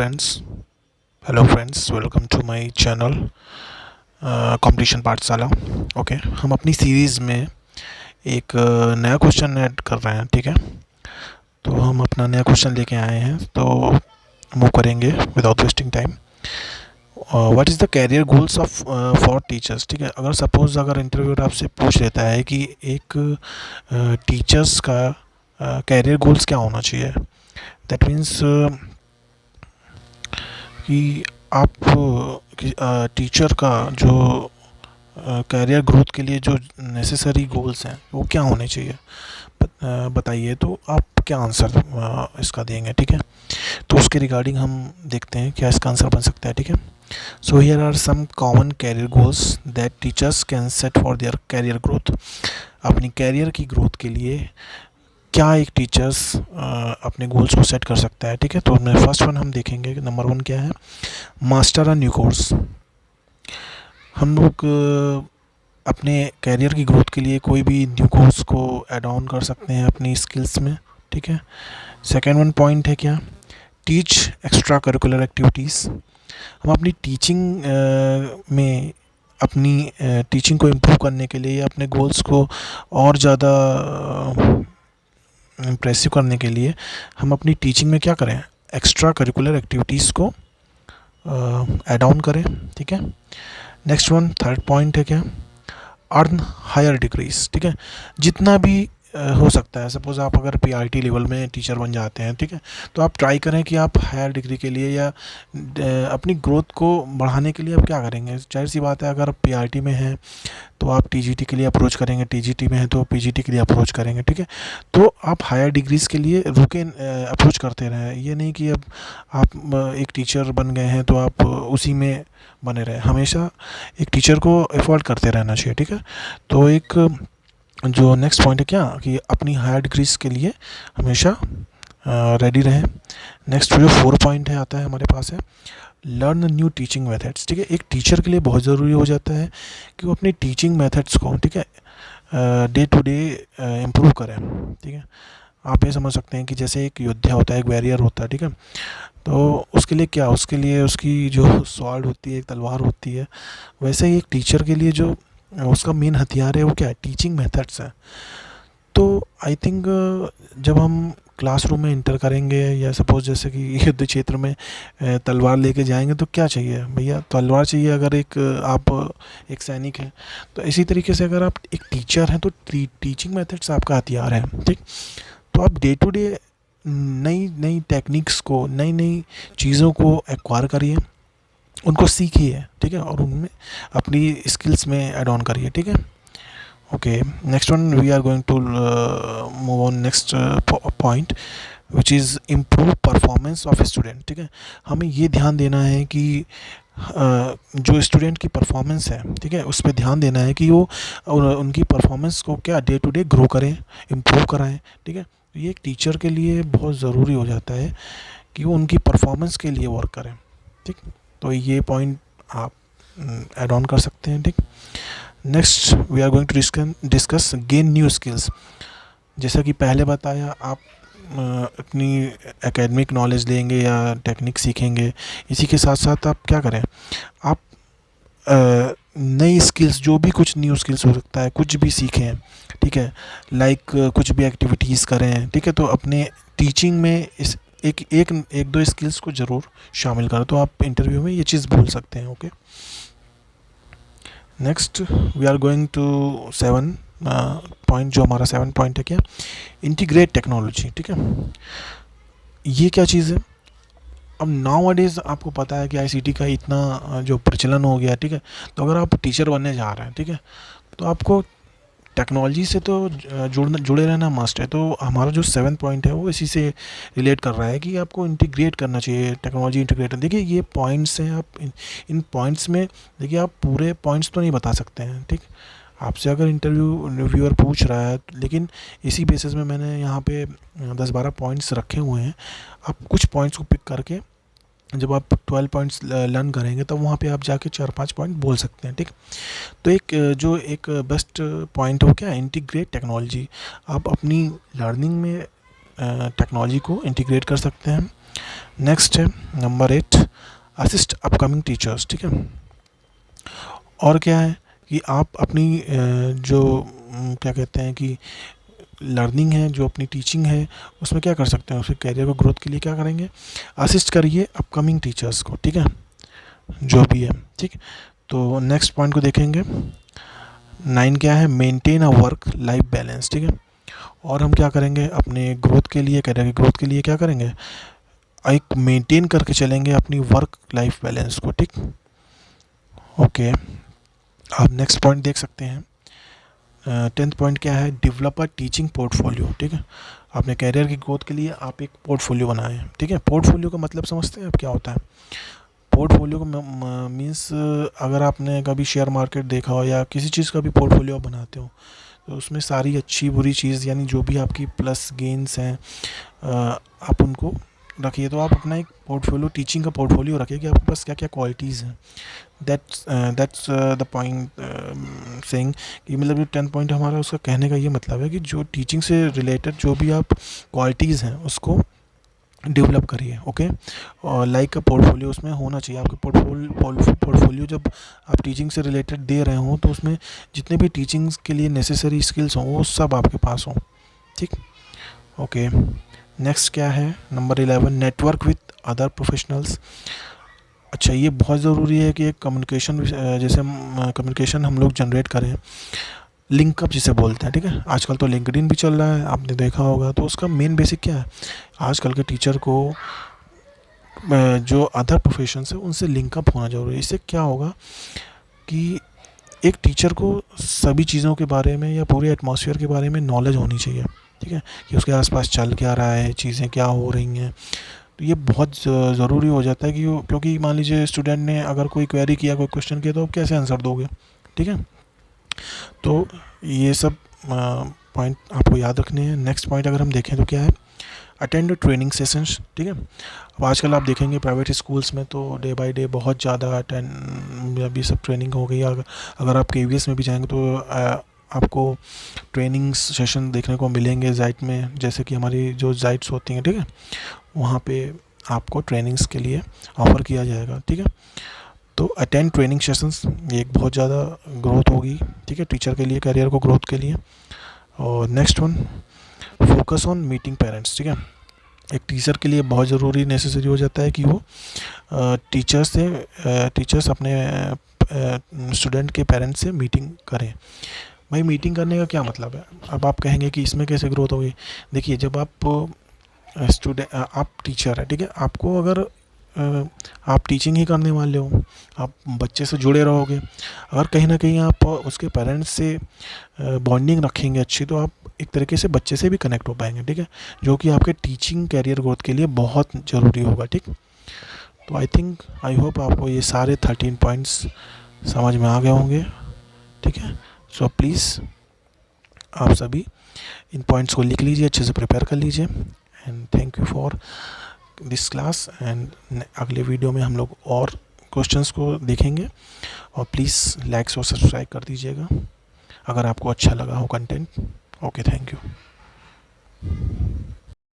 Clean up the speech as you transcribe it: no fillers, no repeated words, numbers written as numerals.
friends, hello friends, welcome to my channel competition पाठशाला। Okay, हम अपनी सीरीज़ में एक नया क्वेश्चन ऐड कर रहे हैं। ठीक है, तो हम अपना नया क्वेश्चन लेके आए हैं, तो मूव करेंगे without wasting time. What is the career goals of for teachers. ठीक है, अगर सपोज़ अगर इंटरव्यूअर आपसे पूछ लेता है कि एक टीचर्स का कैरियर गोल्स क्या होना चाहिए, दैट मीन्स कि आप टीचर का जो कैरियर ग्रोथ के लिए जो नेसेसरी गोल्स हैं वो क्या होने चाहिए, बताइए। तो आप क्या आंसर इसका देंगे। ठीक है, तो उसके रिगार्डिंग हम देखते हैं क्या इसका आंसर बन सकता है। ठीक है, so here are some common career goals that teachers can set for their career growth. अपनी कैरियर की ग्रोथ के लिए क्या एक टीचर्स अपने गोल्स को सेट कर सकता है। ठीक है, तो फर्स्ट वन हम देखेंगे कि नंबर 1 क्या है, मास्टर अ न्यू कोर्स। हम लोग अपने कैरियर की ग्रोथ के लिए कोई भी न्यू कोर्स को ऐड ऑन कर सकते हैं अपनी स्किल्स में। ठीक है, सेकेंड वन पॉइंट है क्या, टीच एक्स्ट्रा करिकुलर एक्टिविटीज़। हम अपनी टीचिंग में अपनी टीचिंग को इम्प्रूव करने के लिए या अपने गोल्स को और ज़्यादा इम्प्रेसिव करने के लिए हम अपनी टीचिंग में क्या करें, एक्स्ट्रा करिकुलर एक्टिविटीज़ को ऐड ऑन करें। ठीक है, नेक्स्ट वन थर्ड पॉइंट है क्या, अर्न हायर डिग्रीज। ठीक है, जितना भी हो सकता है, सपोज़ आप अगर पीआरटी लेवल में टीचर बन जाते हैं, ठीक है, तो आप ट्राई करें कि आप हायर डिग्री के लिए या अपनी ग्रोथ को बढ़ाने के लिए आप क्या करेंगे। जाहिर सी बात है, अगर आप पीआरटी में हैं तो आप टीजीटी के लिए अप्रोच करेंगे, टीजीटी में है तो पीजीटी के लिए अप्रोच करेंगे। ठीक है, तो आप हायर डिग्रीज़ के लिए रुके अप्रोच करते रहें। ये नहीं कि अब आप एक टीचर बन गए हैं तो आप उसी में बने रहें, हमेशा एक टीचर को एफर्ट करते रहना चाहिए। ठीक है, तो एक जो नेक्स्ट पॉइंट है क्या, कि अपनी हायर डिग्रीज़ के लिए हमेशा रेडी रहें। नेक्स्ट जो 4 पॉइंट है आता है हमारे पास है, लर्न न्यू टीचिंग मेथड्स। ठीक है, एक टीचर के लिए बहुत ज़रूरी हो जाता है कि वो अपनी टीचिंग मेथड्स को, ठीक है, डे टू डे इम्प्रूव करें। ठीक है, आप ये समझ सकते हैं कि जैसे एक योद्धा होता है, एक वॉरियर होता है, ठीक है, तो उसके लिए क्या, उसके लिए उसकी जो स्वॉर्ड होती है, एक तलवार होती है, वैसे ही एक टीचर के लिए जो उसका मेन हथियार है वो क्या है, टीचिंग मेथड्स है। तो आई थिंक जब हम क्लासरूम में इंटर करेंगे या सपोज़ जैसे कि युद्ध क्षेत्र में तलवार लेके जाएंगे तो क्या चाहिए भैया, तलवार चाहिए। अगर एक आप एक सैनिक हैं, तो इसी तरीके से अगर आप एक टीचर हैं तो टीचिंग मेथड्स आपका हथियार है। ठीक, तो आप डे टू डे नई नई टेक्निक्स को, नई नई चीज़ों को एक्वायर करिए, उनको सीखिए। ठीक है, और उनमें अपनी स्किल्स में ऐड ऑन करिए। ठीक है, okay, next one we are going to move on next point which is improve performance of student. ठीक है, हमें ये ध्यान देना है कि जो स्टूडेंट की परफॉर्मेंस है, ठीक है, उस पर ध्यान देना है कि वो उनकी परफॉर्मेंस को क्या डे टू डे ग्रो करें, इम्प्रूव कराएं। ठीक है, तो ये एक टीचर के लिए बहुत ज़रूरी हो जाता है कि वो उनकी परफॉर्मेंस के लिए वर्क करें। ठीक, तो ये पॉइंट आप ऐड ऑन कर सकते हैं। ठीक, next we are going to discuss gain new skills. जैसा कि पहले बताया, आप अपनी एकेडमिक नॉलेज लेंगे या टेक्निक सीखेंगे, इसी के साथ साथ आप क्या करें, आप नई स्किल्स, जो भी कुछ न्यू स्किल्स हो सकता है, कुछ भी सीखें। ठीक है, लाइक कुछ भी एक्टिविटीज़ करें। ठीक है, तो अपने टीचिंग में इस एक दो स्किल्स को ज़रूर शामिल करें, तो आप इंटरव्यू में ये चीज़ बोल सकते हैं। Okay, next we are going to 7 point, जो हमारा 7 पॉइंट है क्या, इंटीग्रेट टेक्नोलॉजी। ठीक है, ये क्या चीज़ है। अब नाउ डेज़ आपको पता है कि आईसीटी का इतना जो प्रचलन हो गया। ठीक है, तो अगर आप टीचर बनने जा रहे हैं, ठीक है, तो आपको टेक्नोलॉजी से तो जुड़े रहना मस्ट है। तो हमारा जो 7 पॉइंट है वो इसी से रिलेट कर रहा है कि आपको इंटीग्रेट करना चाहिए, टेक्नोलॉजी इंटीग्रेट। देखिए ये पॉइंट्स हैं, आप इन पॉइंट्स में देखिए, आप पूरे पॉइंट्स तो नहीं बता सकते हैं। ठीक, आपसे अगर रिव्यूअर पूछ रहा है, लेकिन इसी बेसिस में मैंने यहाँ पे 10-12 पॉइंट्स रखे हुए हैं। आप कुछ पॉइंट्स को पिक करके जब आप 12 पॉइंट्स लर्न करेंगे तब वहाँ पे आप जाके 4-5 पॉइंट बोल सकते हैं। ठीक, तो जो एक बेस्ट पॉइंट हो क्या, इंटीग्रेट टेक्नोलॉजी। आप अपनी लर्निंग में टेक्नोलॉजी को इंटीग्रेट कर सकते हैं। नेक्स्ट है नंबर 8, असिस्ट अपकमिंग टीचर्स। ठीक है, और क्या है कि आप अपनी जो क्या कहते हैं कि लर्निंग है, जो अपनी टीचिंग है, उसमें क्या कर सकते हैं, उसके कैरियर को ग्रोथ के लिए क्या करेंगे, असिस्ट करिए अपकमिंग टीचर्स को। ठीक है, जो भी है। ठीक, तो नेक्स्ट पॉइंट को देखेंगे। 9 क्या है, maintain a work life balance. ठीक है, और हम क्या करेंगे अपने ग्रोथ के लिए, कैरियर की ग्रोथ के लिए क्या करेंगे, एक मेंटेन करके चलेंगे अपनी वर्क लाइफ बैलेंस को। ठीक, ओके, आप नेक्स्ट पॉइंट देख सकते हैं। 10th पॉइंट क्या है, डेवलप अ टीचिंग पोर्टफोलियो। ठीक है, अपने कैरियर की ग्रोथ के लिए आप एक पोर्टफोलियो बनाएं। ठीक है, पोर्टफोलियो का मतलब समझते हैं आप क्या होता है? पोर्टफोलियो को मीन्स, अगर आपने कभी शेयर मार्केट देखा हो या किसी चीज़ का भी पोर्टफोलियो बनाते हो, तो उसमें सारी अच्छी बुरी चीज़, यानी जो भी आपकी प्लस गेंस हैं, आप उनको रखिए। तो आप अपना एक पोर्टफोलियो, टीचिंग का पोर्टफोलियो रखिए कि आपके पास क्या क्या क्वालिटीज़ हैं। दैट्स द पॉइंट सेइंग कि मतलब जो 10th पॉइंट हमारा, उसका कहने का ये मतलब है कि जो टीचिंग से रिलेटेड जो भी आप क्वालिटीज़ हैं उसको डेवलप करिए। ओके, और लाइक का पोर्टफोलियो उसमें होना चाहिए। आपके पोर्टफोलियो जब आप टीचिंग से रिलेटेड दे रहे हों, तो उसमें जितने भी टीचिंग के लिए नेसेसरी स्किल्स हों वो सब आपके पास हों। ठीक, ओके। नेक्स्ट क्या है, number 11, network with other professionals. अच्छा, ये बहुत ज़रूरी है कि एक कम्युनिकेशन, जैसे कम्युनिकेशन हम लोग जनरेट करें, लिंकअप जिसे बोलते हैं। ठीक है, आजकल तो लिंक्डइन भी चल रहा है, आपने देखा होगा। तो उसका मेन बेसिक क्या है, आजकल के टीचर को जो अदर प्रोफेशन है उनसे लिंकअप होना जरूरी है। इससे क्या होगा कि एक टीचर को सभी चीज़ों के बारे में या पूरे एटमॉस्फेयर के बारे में नॉलेज होनी चाहिए। ठीक है, कि उसके आसपास चल क्या रहा है, चीज़ें क्या हो रही हैं। तो ये बहुत ज़रूरी हो जाता है कि क्योंकि मान लीजिए स्टूडेंट ने अगर कोई क्वेरी किया, कोई क्वेश्चन किया, तो आप कैसे आंसर दोगे? ठीक है, तो ये सब पॉइंट आपको याद रखने हैं। नेक्स्ट पॉइंट अगर हम देखें तो क्या है, अटेंड ट्रेनिंग सेशंस। ठीक है, अब आजकल आप देखेंगे प्राइवेट स्कूल्स में तो डे बाय डे बहुत ज़्यादा अभी सब ट्रेनिंग हो गई। अगर आप KVS में भी जाएंगे तो आपको ट्रेनिंग सेशन देखने को मिलेंगे जाइट में, जैसे कि हमारी जो जाइट्स होती हैं। ठीक है, वहाँ पे आपको ट्रेनिंग्स के लिए ऑफ़र किया जाएगा। ठीक है, तो अटेंड ट्रेनिंग सेशंस, ये एक बहुत ज़्यादा ग्रोथ होगी। ठीक है, टीचर के लिए, करियर को ग्रोथ के लिए। और next one, focus on meeting parents. ठीक है, एक टीचर के लिए बहुत ज़रूरी, नेसेसरी हो जाता है कि वो टीचर्स अपने स्टूडेंट के पेरेंट्स से मीटिंग करें। भाई, मीटिंग करने का क्या मतलब है? अब आप कहेंगे कि इसमें कैसे ग्रोथ होगी। देखिए, जब आप टीचर है, ठीक है, आपको अगर आप टीचिंग ही करने वाले हो, आप बच्चे से जुड़े रहोगे। अगर कहीं ना कहीं आप उसके पेरेंट्स से बॉन्डिंग रखेंगे अच्छी, तो आप एक तरीके से बच्चे से भी कनेक्ट हो पाएंगे। ठीक है, जो कि आपके टीचिंग कैरियर ग्रोथ के लिए बहुत ज़रूरी होगा। ठीक, तो आई होप आपको ये सारे 13 पॉइंट्स समझ में आ गए होंगे। ठीक है, सो प्लीज़ आप सभी इन पॉइंट्स को लिख लीजिए, अच्छे से प्रिपेयर कर लीजिए। And thank you for this class. And अगले वीडियो में हम लोग और क्वेश्चंस को देखेंगे। और प्लीज़ लाइक्स और सब्सक्राइब कर दीजिएगा अगर आपको अच्छा लगा हो कंटेंट। Okay, thank you.